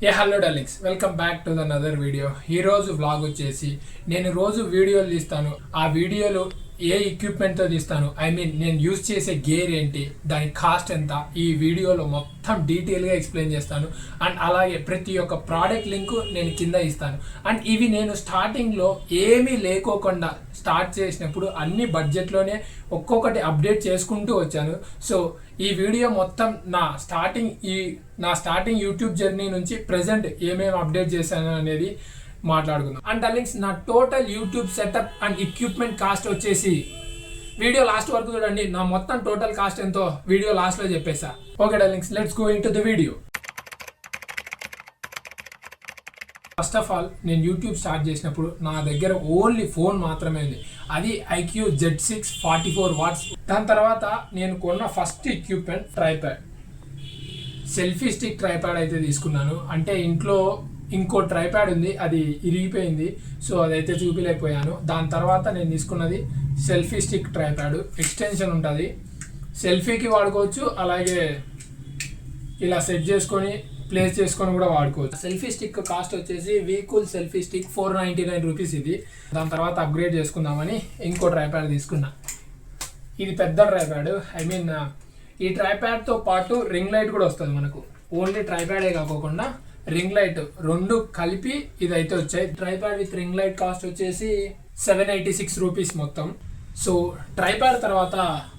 Hello darlings, welcome back to another video. ఈ రోజు vlog వచ్చేసి నేను రోజు వీడియోలు తీస్తాను. ఆ వీడియోలో ఏ ఎక్విప్మెంట్తో తీస్తాను, నేను యూజ్ చేసే గేర్ ఏంటి, దాని కాస్ట్ ఎంత, ఈ వీడియోలో మొత్తం డీటెయిల్గా ఎక్స్ప్లెయిన్ చేస్తాను. అండ్ అలాగే ప్రతి ఒక్క ప్రోడక్ట్ లింక్ నేను కింద ఇస్తాను. అండ్ ఇవి నేను స్టార్టింగ్లో ఏమీ లేకోకుండా స్టార్ట్ చేసినప్పుడు అన్ని బడ్జెట్లోనే ఒక్కొక్కటి అప్డేట్ చేసుకుంటూ వచ్చాను. సో ఈ వీడియో మొత్తం నా స్టార్టింగ్ యూట్యూబ్ జర్నీ నుంచి ప్రెజెంట్ ఏమేమి అప్డేట్ చేశాను అనేది మాట్లాడుకుందాం. అండ్ డార్లింగ్స్, నా total YouTube setup and equipment cost వచ్చేసి వీడియో లాస్ట్ వరకు చూడండి. నా మొత్తం టోటల్ కాస్ట్ ఎంతో వీడియో లాస్ట్లో చెప్పేసా. Okay darlings, let's go into the video. First of all, నేను యూట్యూబ్ స్టార్ట్ చేసినప్పుడు నా దగ్గర ఓన్లీ ఫోన్ మాత్రమే ఉంది. అది IQ Z6 44 వాట్స్. దాని తర్వాత నేను కొన్న first equipment tripod, selfie stick tripod అయితే తీసుకున్నాను. అంటే ఇంట్లో ఇంకో ట్రైప్యాడ్ ఉంది, అది ఇరిగిపోయింది, సో అదైతే చూపించలేకపోయాను. దాని తర్వాత నేను తీసుకున్నది సెల్ఫీ స్టిక్ ట్రైప్యాడ్. ఎక్స్టెన్షన్ ఉంటుంది, సెల్ఫీకి వాడుకోవచ్చు, అలాగే ఇలా సెట్ చేసుకొని ప్లేస్ చేసుకొని కూడా వాడుకోవచ్చు. సెల్ఫీ స్టిక్ కాస్ట్ వచ్చేసి వీకూల్ సెల్ఫీ స్టిక్ 499 రూపీస్ ఇది. దాని తర్వాత అప్గ్రేడ్ చేసుకుందామని ఇంకో ట్రైప్యాడ్ తీసుకున్నా. ఇది పెద్ద ట్రైప్యాడ్. ఈ ట్రైప్యాడ్తో పాటు రింగ్ లైట్ కూడా వస్తుంది మనకు. ఓన్లీ ట్రైప్యాడే కాకుండా రింగ్ లైట్ రెండు కలిపి ఇదైతే వచ్చాయి. Tripod with ring light cost వచ్చేసి 786 రూపీస్ మొత్తం. సో ట్రైప్యాడ్ తర్వాత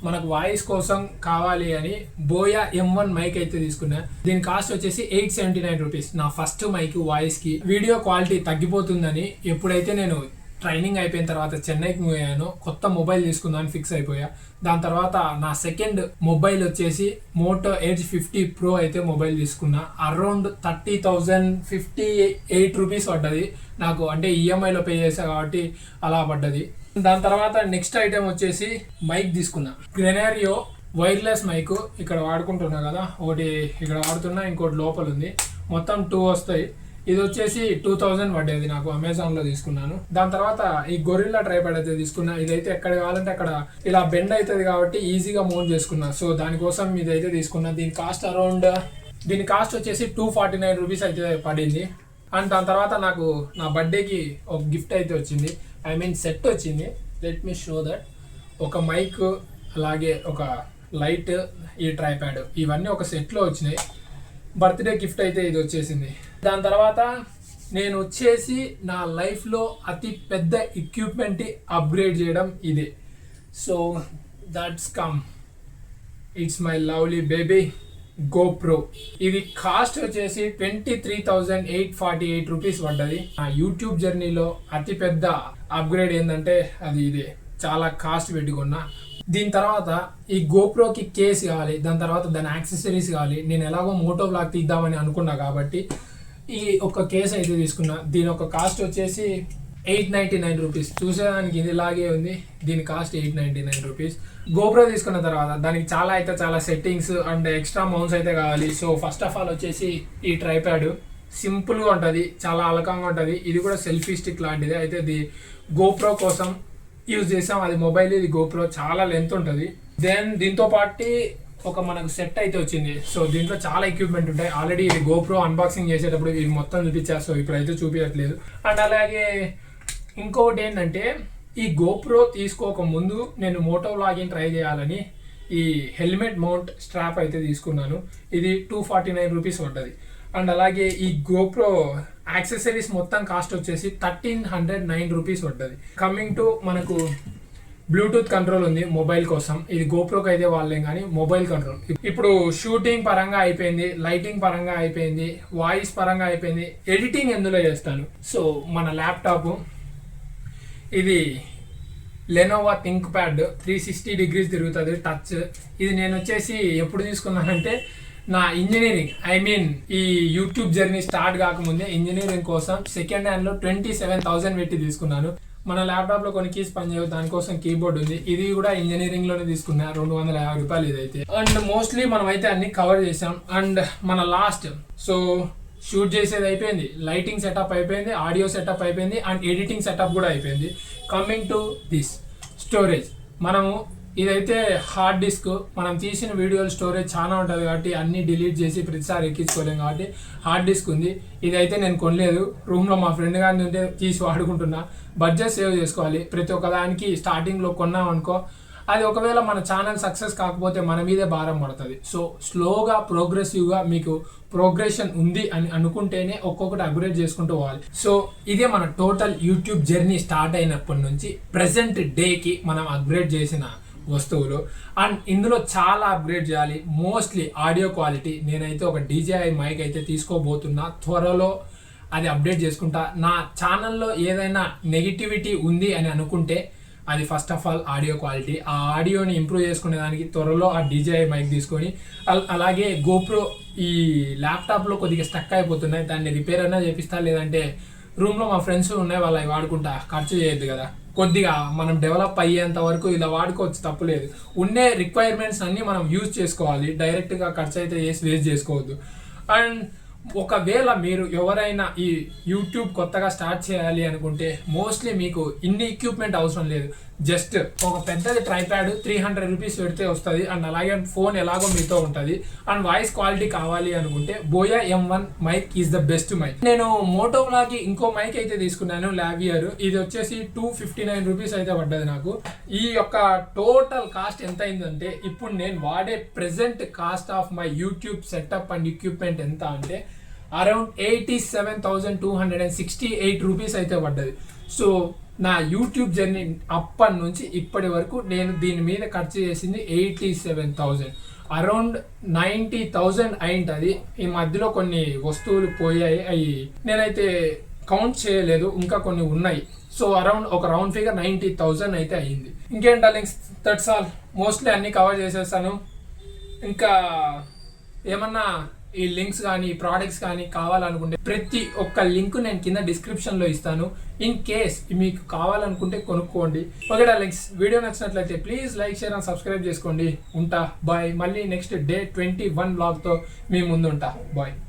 మనకు వాయిస్ కోసం కావాలి అని బోయా M1 మైక్ అయితే తీసుకున్నా. దీని కాస్ట్ వచ్చేసి 879 రూపీస్. నా ఫస్ట్ మైక్ వాయిస్కి వీడియో క్వాలిటీ తగ్గిపోతుందని ఎప్పుడైతే నేను ట్రైనింగ్ అయిపోయిన తర్వాత చెన్నైకి మూవ్ అయ్యాను, కొత్త మొబైల్ తీసుకుందామని ఫిక్స్ అయిపోయా. దాని తర్వాత నా సెకండ్ మొబైల్ వచ్చేసి మోటో ఎడ్జ్ 50 Pro అయితే మొబైల్ తీసుకున్నా. అరౌండ్ 30,058 రూపీస్ పడ్డది నాకు. అంటే ఈఎంఐలో పే చేసా కాబట్టి అలా పడ్డది. దాని తర్వాత నెక్స్ట్ ఐటెం వచ్చేసి మైక్ తీసుకున్నా. గ్రెనారియో వైర్లెస్ మైక్ ఇక్కడ వాడుకుంటున్నా కదా, ఒకటి ఇక్కడ వాడుతున్నా, ఇంకోటి లోపల ఉంది. మొత్తం 2 వస్తాయి. ఇది వచ్చేసి 2000 పడ్డది నాకు, అమెజాన్లో తీసుకున్నాను. దాని తర్వాత ఈ గొరిల్లా ట్రైప్యాడ్ అయితే తీసుకున్నా. ఇదైతే ఎక్కడ కావాలంటే అక్కడ ఇలా బెండ్ అవుతుంది కాబట్టి ఈజీగా మౌంట్ చేసుకున్నా. సో దానికోసం ఇదైతే తీసుకున్నా. దీని కాస్ట్ వచ్చేసి 249 రూపీస్ అయితే పడింది. అండ్ దాని తర్వాత నాకు నా బర్త్డేకి ఒక గిఫ్ట్ అయితే వచ్చింది, సెట్ వచ్చింది. Let me show that. ఒక మైక్, అలాగే ఒక లైట్, ఈ ట్రైప్యాడ్, ఇవన్నీ ఒక సెట్లో వచ్చినాయి. బర్త్డే గిఫ్ట్ అయితే ఇది వచ్చేసింది. దాని తర్వాత నేను వచ్చేసి నా లైఫ్లో అతి పెద్ద ఎక్విప్మెంట్ అప్గ్రేడ్ చేయడం ఇదే. So that's come, it's my lovely baby GoPro. ఇది కాస్ట్ వచ్చేసి 23,848 రూపీస్ పడ్డది. నా యూట్యూబ్ జర్నీలో అతి పెద్ద అప్గ్రేడ్ ఏంటంటే అది ఇదే. చాలా కాస్ట్ పెట్టుకున్నా. దీని తర్వాత ఈ GoProకి కేస్ కావాలి, దాని తర్వాత దాని యాక్సెసరీస్ కావాలి. నేను ఎలాగో మోటో వ్లాగ్ తీద్దామని అనుకున్నా కాబట్టి ఈ ఒక కేస్ అయితే తీసుకున్నా. దీని ఒక కాస్ట్ వచ్చేసి 899 రూపీస్. చూసేదానికి ఇది ఇలాగే ఉంది, దీని కాస్ట్ 899 రూపీస్. GoPro తీసుకున్న తర్వాత దానికి చాలా సెట్టింగ్స్ అండ్ ఎక్స్ట్రా మౌంట్స్ అయితే కావాలి. సో ఫస్ట్ ఆఫ్ ఆల్ వచ్చేసి ఈ ట్రైప్యాడ్ సింపుల్గా ఉంటుంది, చాలా అలకంగా ఉంటుంది. ఇది కూడా సెల్ఫీ స్టిక్ లాంటిది. అయితే ఇది GoPro కోసం యూజ్ చేసాం. అది మొబైల్, ఇది GoPro. చాలా లెంత్ ఉంటుంది. దెన్ దీంతో పాటు ఒక మనకు సెట్ అయితే వచ్చింది. సో దీంట్లో చాలా ఎక్విప్మెంట్ ఉంటాయి. ఆల్రెడీ ఇది GoPro అన్బాక్సింగ్ చేసేటప్పుడు ఇవి మొత్తం చూపించారు, సో ఇప్పుడైతే చూపించట్లేదు. అండ్ అలాగే ఇంకొకటి ఏంటంటే, ఈ GoPro తీసుకోక ముందు నేను మోటో వ్లాగింగ్ ట్రై చేయాలని ఈ హెల్మెట్ మౌంట్ స్ట్రాప్ అయితే తీసుకున్నాను. ఇది 249 రూపీస్ పడ్డది. అండ్ అలాగే ఈ GoPro యాక్సెసరీస్ మొత్తం కాస్ట్ వచ్చేసి 1309 రూపీస్ పడ్డది. కమింగ్ టు మనకు బ్లూటూత్ కంట్రోల్ ఉంది మొబైల్ కోసం. ఇది GoProకి అయితే వాళ్ళేం కానీ మొబైల్ కంట్రోల్. ఇప్పుడు షూటింగ్ పరంగా అయిపోయింది, లైటింగ్ పరంగా అయిపోయింది, వాయిస్ పరంగా అయిపోయింది, ఎడిటింగ్ ఎందులో చేస్తాను. సో మన ల్యాప్టాప్ ఇది లెనోవా థింక్ప్యాడ్ 360 డిగ్రీస్ తిరుగుతుంది, టచ్. ఇది నేను వచ్చేసి ఎప్పుడు తీసుకున్నానంటే నా ఇంజనీరింగ్ ఈ యూట్యూబ్ జర్నీ స్టార్ట్ కాకముందే ఇంజనీరింగ్ కోసం సెకండ్ హ్యాండ్లో 27,000 పెట్టి తీసుకున్నాను. మన ల్యాప్టాప్లో కొన్ని కీస్ పనిచేయవు, దానికోసం కీబోర్డ్ ఉంది. ఇది కూడా ఇంజనీరింగ్లోనే తీసుకున్నా, 250 రూపాయలు ఇదైతే. అండ్ మోస్ట్లీ మనం అయితే అన్ని కవర్ చేసాం. అండ్ మన లాస్ట్, సో షూట్ చేసేది అయిపోయింది, లైటింగ్ సెటప్ అయిపోయింది, ఆడియో సెటప్ అయిపోయింది, అండ్ ఎడిటింగ్ సెటప్ కూడా అయిపోయింది. కమింగ్ టు దిస్ స్టోరేజ్, మనము ఇదైతే హార్డ్ డిస్క్. మనం తీసిన వీడియోల స్టోరేజ్ చాలా ఉంటుంది కాబట్టి అన్ని డిలీట్ చేసి ప్రతిసారి ఎక్కించుకోలేం కాబట్టి హార్డ్ డిస్క్ ఉంది. ఇదైతే నేను కొనలేదు, రూమ్లో మా ఫ్రెండ్ గారిని ఉంటే తీసి వాడుకుంటున్నా. బడ్జెట్ సేవ్ చేసుకోవాలి. ప్రతి ఒక్క దానికి స్టార్టింగ్లో కొన్నాం అనుకో, అది ఒకవేళ మన ఛానల్ సక్సెస్ కాకపోతే మన మీదే భారం పడుతుంది. సో స్లోగా ప్రోగ్రెసివ్గా మీకు ప్రోగ్రెషన్ ఉంది అని అనుకుంటేనే ఒక్కొక్కటి అప్గ్రేడ్ చేసుకుంటూ పోవాలి. సో ఇదే మన టోటల్ యూట్యూబ్ జర్నీ స్టార్ట్ అయినప్పటి నుంచి ప్రెసెంట్ డేకి మనం అప్గ్రేడ్ చేసిన వస్తువులు. అండ్ ఇందులో చాలా అప్గ్రేడ్ చేయాలి. Mostly audio quality. నేనైతే ఒక DJI మైక్ అయితే తీసుకోబోతున్నా, త్వరలో అది అప్డేట్ చేసుకుంటా. నా ఛానల్లో ఏదైనా నెగిటివిటీ ఉంది అని అనుకుంటే అది first of all audio quality. ఆ ఆడియోని ఇంప్రూవ్ చేసుకునే దానికి త్వరలో ఆ DJI మైక్ తీసుకొని, అలాగే GoPro ఈ ల్యాప్టాప్లో కొద్దిగా స్టక్ అయిపోతున్నాయి, దాన్ని రిపేర్ అయినా చేపిస్తా. లేదంటే రూమ్లో మా ఫ్రెండ్స్ ఉన్నాయి, వాళ్ళవి వాడుకుంటా. ఖర్చు చేయొద్దు కదా, కొద్దిగా మనం డెవలప్ అయ్యేంత వరకు ఇలా వాడుకోవచ్చు, తప్పులేదు. ఉండే రిక్వైర్మెంట్స్ అన్నీ మనం యూజ్ చేసుకోవాలి. డైరెక్ట్గా ఖర్చు అయితే వేస్ట్ చేసుకోవద్దు. అండ్ ఒకవేళ మీరు ఎవరైనా ఈ యూట్యూబ్ కొత్తగా స్టార్ట్ చేయాలి అనుకుంటే మోస్ట్లీ మీకు ఇన్ని ఎక్విప్మెంట్ అవసరం లేదు. జస్ట్ ఒక పెద్దది ట్రైప్యాడ్ 300 రూపీస్ పెడితే వస్తుంది. అండ్ అలాగే ఫోన్ ఎలాగో మీతో ఉంటుంది. అండ్ వాయిస్ క్వాలిటీ కావాలి అనుకుంటే Boya M1 mic is the best mic. నేను మోటోలాకి ఇంకో మైక్ అయితే తీసుకున్నాను, లావియర్. ఇది వచ్చేసి 259 రూపీస్ అయితే పడ్డది నాకు. ఈ యొక్క టోటల్ కాస్ట్ ఎంత అయిందంటే, ఇప్పుడు నేను వాడే present cost of my YouTube setup and equipment ఎంత అంటే అరౌండ్ 87,268 రూపీస్ అయితే పడ్డది. సో నా యూట్యూబ్ జర్నీ అప్పటి నుంచి ఇప్పటి వరకు నేను దీని మీద ఖర్చు చేసింది 87,000, అరౌండ్ 90,000 అయింటది. ఈ మధ్యలో కొన్ని వస్తువులు పోయాయి, అవి నేనైతే కౌంట్ చేయలేదు, ఇంకా కొన్ని ఉన్నాయి. సో అరౌండ్ ఒక రౌండ్ ఫిగర్ 90,000 అయితే అయ్యింది. ఇంకేం డార్లింగ్స్, దట్స్ ఆల్. మోస్ట్లీ అన్ని కవర్ చేసేస్తాను. ఇంకా ఏమన్నా ఈ లింక్స్ కానీ ప్రోడక్ట్స్ కానీ కావాలనుకుంటే ప్రతి ఒక్క లింక్ నేను కింద డిస్క్రిప్షన్లో ఇస్తాను. ఇన్ కేస్ మీకు కావాలనుకుంటే కొనుక్కోండి. ఓకే డార్లింగ్స్, వీడియో నచ్చినట్లయితే please like, share and subscribe చేసుకోండి. ఉంటా, బాయ్. మళ్ళీ నెక్స్ట్ డే 21 బ్లాగ్తో మీ ముందు ఉంటా. బాయ్.